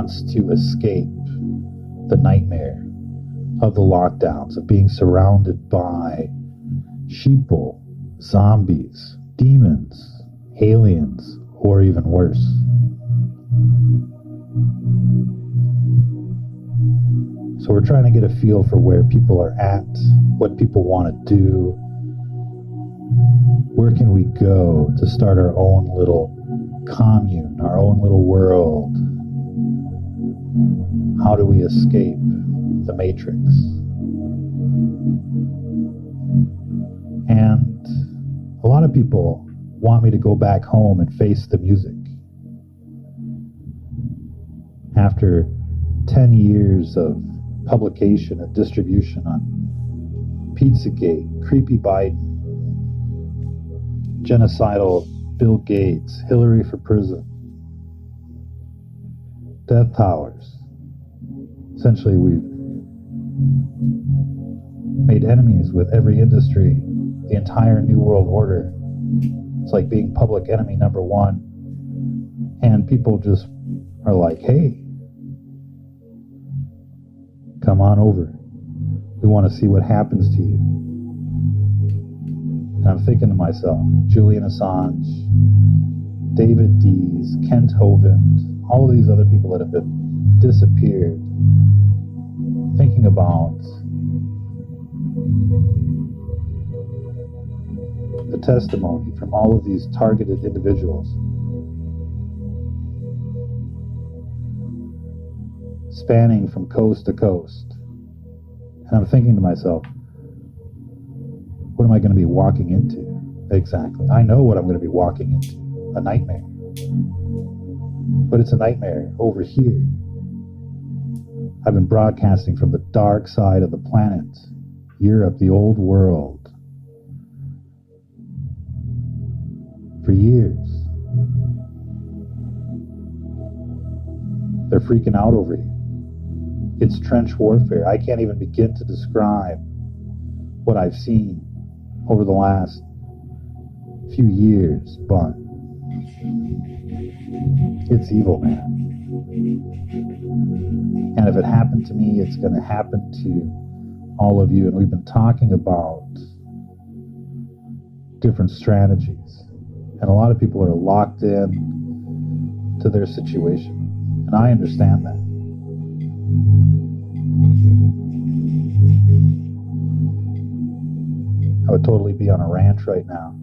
wants to escape the nightmare of the lockdowns, of being surrounded by sheeple, zombies, demons, aliens, or even worse. So we're trying to get a feel for where people are at, what people want to do. Where can we go to start our own little commune, our own little world? How do we escape the matrix? And a lot of people want me to go back home and face the music. After 10 years of publication and distribution on Pizzagate, Creepy Biden, genocidal Bill Gates, Hillary for prison, death towers. Essentially, we've made enemies with every industry, the entire New World Order. It's like being public enemy number one. And people just are like, hey, come on over. We want to see what happens to you. And I'm thinking to myself, Julian Assange, David Dees, Kent Hovind, all of these other people that have been disappeared, thinking about the testimony from all of these targeted individuals, spanning from coast to coast. And I'm thinking to myself, what am I going to be walking into? Exactly. I know what I'm going to be walking into. A nightmare. But it's a nightmare over here. I've been broadcasting from the dark side of the planet, Europe, the old world, for years. They're freaking out over here. It's trench warfare. I can't even begin to describe what I've seen over the last few years, but it's evil, man. And if it happened to me, it's going to happen to all of you. And we've been talking about different strategies. And a lot of people are locked in to their situation. And I understand that. I would totally be on a ranch right now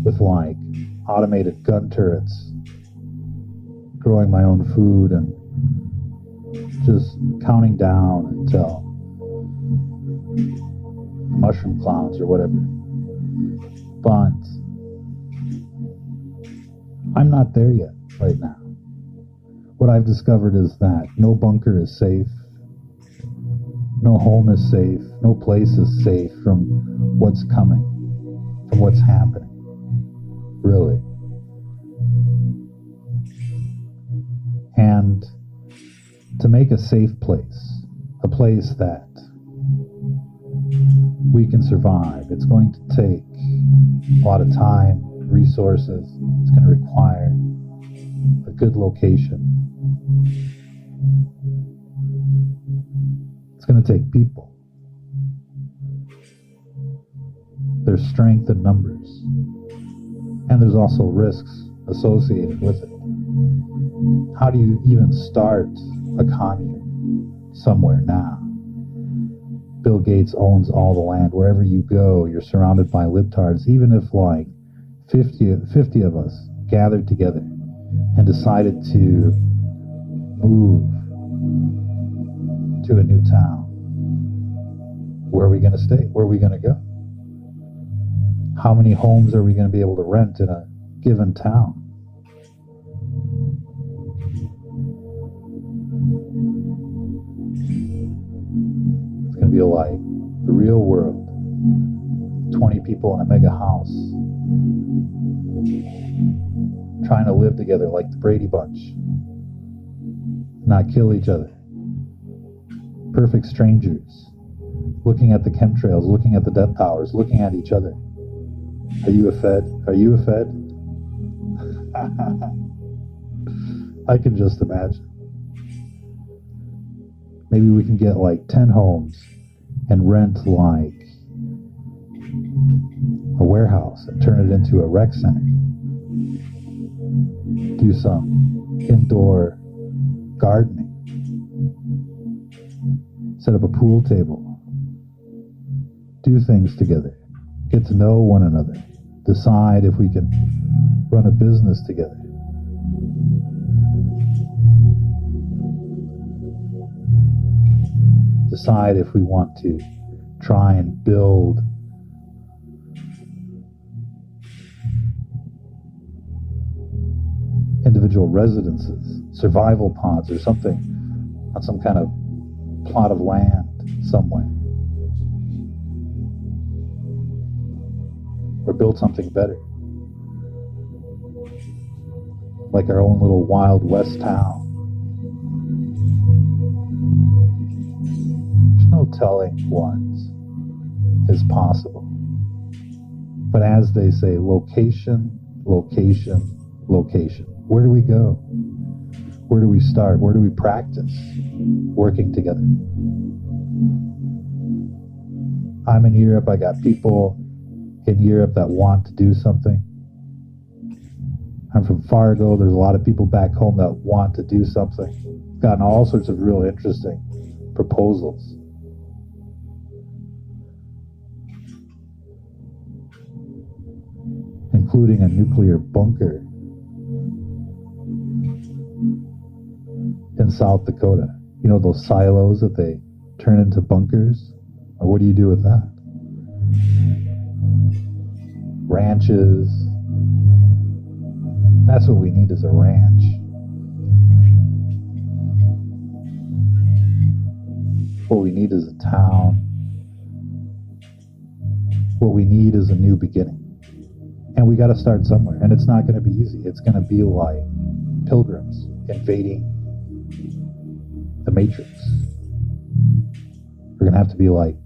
with like automated gun turrets, growing my own food and just counting down until mushroom clouds or whatever. But I'm not there yet right now. What I've discovered is that no bunker is safe, no home is safe, no place is safe from what's coming, from what's happening, really. And to make a safe place, a place that we can survive, it's going to take a lot of time, resources. It's going to require a good location. It's going to take people. There's strength in numbers. And there's also risks associated with it. How do you even start a commune somewhere now? Bill Gates owns all the land. Wherever you go, you're surrounded by libtards. Even if like 50 of us gathered together and decided to move to a new town, where are we going to stay? Where are we going to go? How many homes are we going to be able to rent in a given town? It's going to be like the real world. 20 people in a mega house trying to live together like the Brady Bunch, not kill each other. Perfect strangers, looking at the chemtrails, looking at the death towers, looking at each other. Are you a Fed? Are you a Fed? I can just imagine. Maybe we can get like 10 homes and rent like a warehouse and turn it into a rec center. Do some indoor gardening. Set up a pool table. Do things together. Get to know one another. Decide if we can run a business together. Decide if we want to try and build individual residences, survival pods or something on some kind of plot of land somewhere. Or build something better. Like our own little Wild West town. There's no telling what is possible. But as they say, location, location, location. Where do we go? Where do we start? Where do we practice working together? I'm in Europe. I got people in Europe that want to do something. I'm from Fargo. There's a lot of people back home that want to do something. Gotten all sorts of real interesting proposals. Including a nuclear bunker in South Dakota. You know those silos that they turn into bunkers? What do you do with that? Ranches. That's what we need is a ranch. What we need is a town. What we need is a new beginning. And we got to start somewhere. And it's not going to be easy. It's going to be like pilgrims invading the Matrix. We're going to have to be like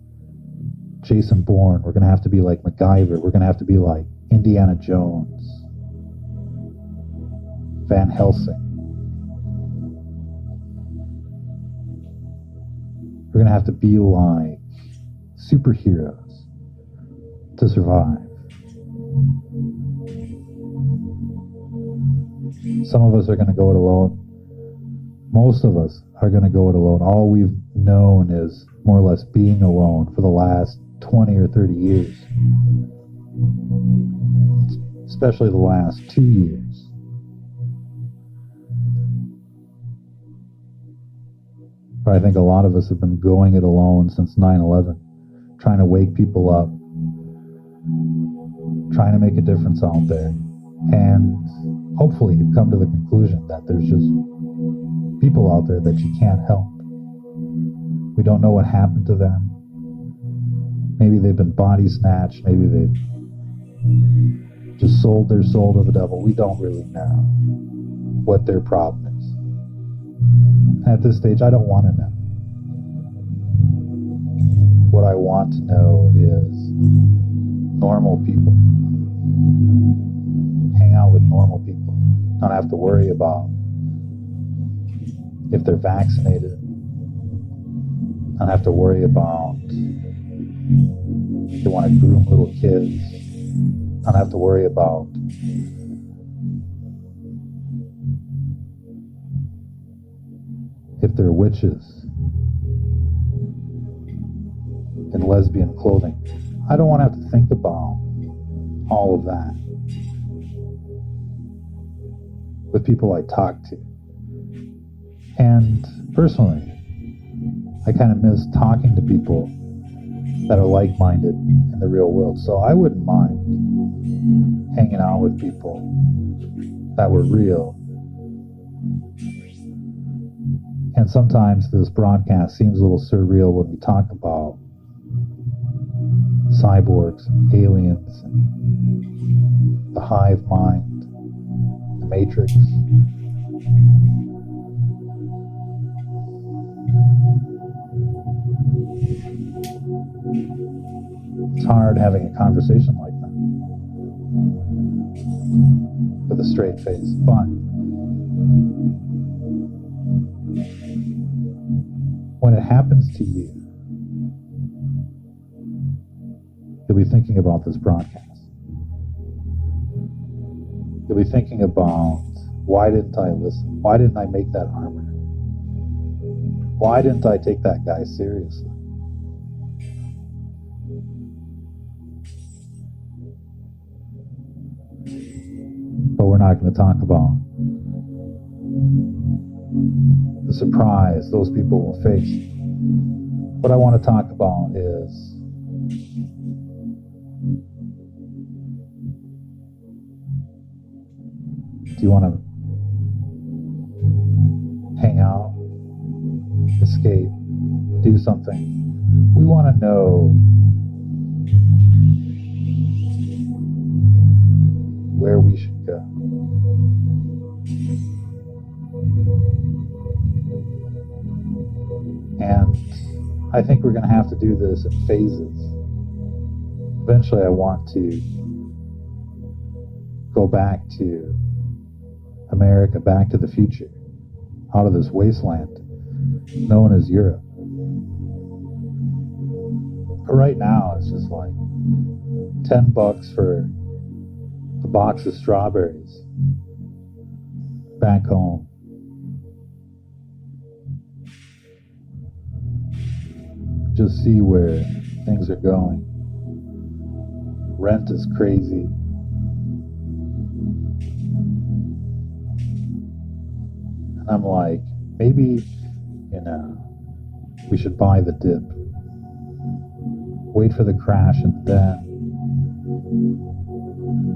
Jason Bourne. We're going to have to be like MacGyver. We're going to have to be like Indiana Jones. Van Helsing. We're going to have to be like superheroes to survive. Some of us are going to go it alone. Most of us are going to go it alone. All we've known is more or less being alone for the last 20 or 30 years. Especially the last 2 years. But I think a lot of us have been going it alone since 9/11, trying to wake people up, trying to make a difference out there. And hopefully you've come to the conclusion that there's just people out there that you can't help. We don't know what happened to them. Maybe they've been body snatched. Maybe they've just sold their soul to the devil. We don't really know what their problem is. At this stage, I don't want to know. What I want to know is normal people. Hang out with normal people. Not have to worry about if they're vaccinated. Not have to worry about if they want to groom little kids. Not have to worry about if they're witches in lesbian clothing. I don't want to have to think about all of that with people I talk to. And personally, I kind of miss talking to people that are like-minded in the real world. So I wouldn't mind hanging out with people that were real. And sometimes this broadcast seems a little surreal when we talk about cyborgs and aliens and the hive mind, the Matrix. It's hard having a conversation like that with a straight face, but when it happens to you, you'll be thinking about this broadcast. You'll be thinking about, why didn't I listen? Why didn't I make that armor? Why didn't I take that guy seriously? But we're not going to talk about the surprise those people will face. What I want to talk about is do you want to hang out, escape, do something? We want to know where we should go. And I think we're going to have to do this in phases. Eventually I want to go back to America, back to the future, out of this wasteland known as Europe. But right now it's just like $10 for a box of strawberries back home. Just see where things are going. Rent is crazy. And I'm like, maybe, we should buy the dip. Wait for the crash and then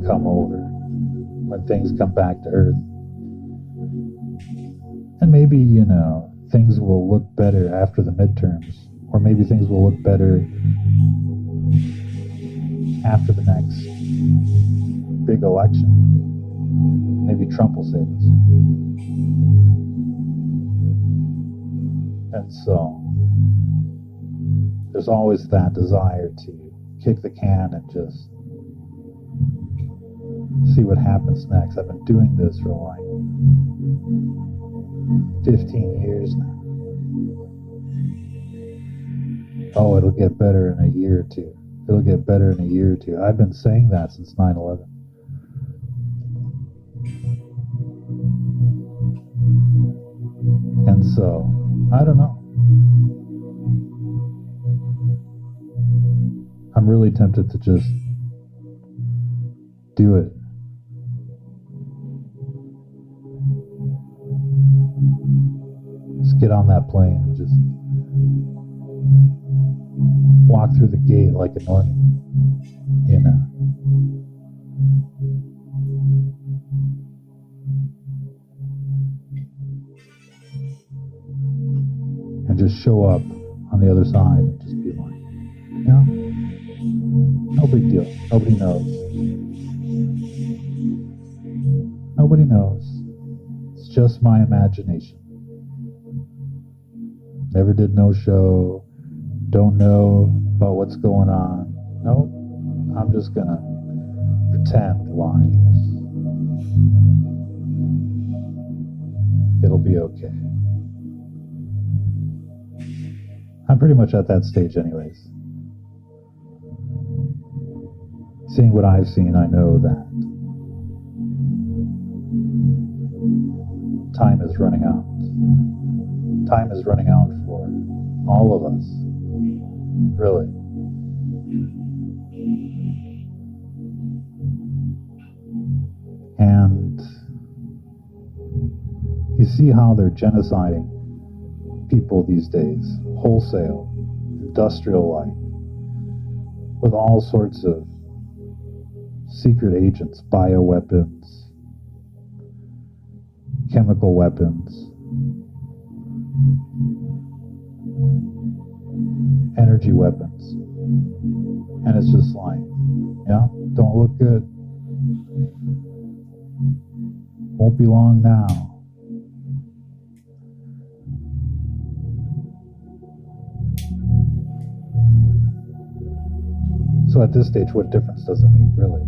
come over when things come back to earth. And maybe, things will look better after the midterms. Or maybe things will look better after the next big election. Maybe Trump will save us. And so, there's always that desire to kick the can and just see what happens next. I've been doing this for like 15 years now. Oh, it'll get better in a year or two. It'll get better in a year or two. I've been saying that since 9/11. And so, I don't know. I'm really tempted to just do it. Just get on that plane and just walk through the gate like a normie, and just show up on the other side and just be like, no big deal. Nobody knows. Nobody knows. It's just my imagination. Never did no show. Don't know about what's going on. Nope. I'm just gonna pretend like it'll be okay. I'm pretty much at that stage anyways. Seeing what I've seen, I know that time is running out. Time is running out for all of us. Really. And you see how they're genociding people these days, wholesale, industrial-like, with all sorts of secret agents, bioweapons, chemical weapons, energy weapons. And it's just like, don't look good. Won't be long now. So at this stage, what difference does it make, really?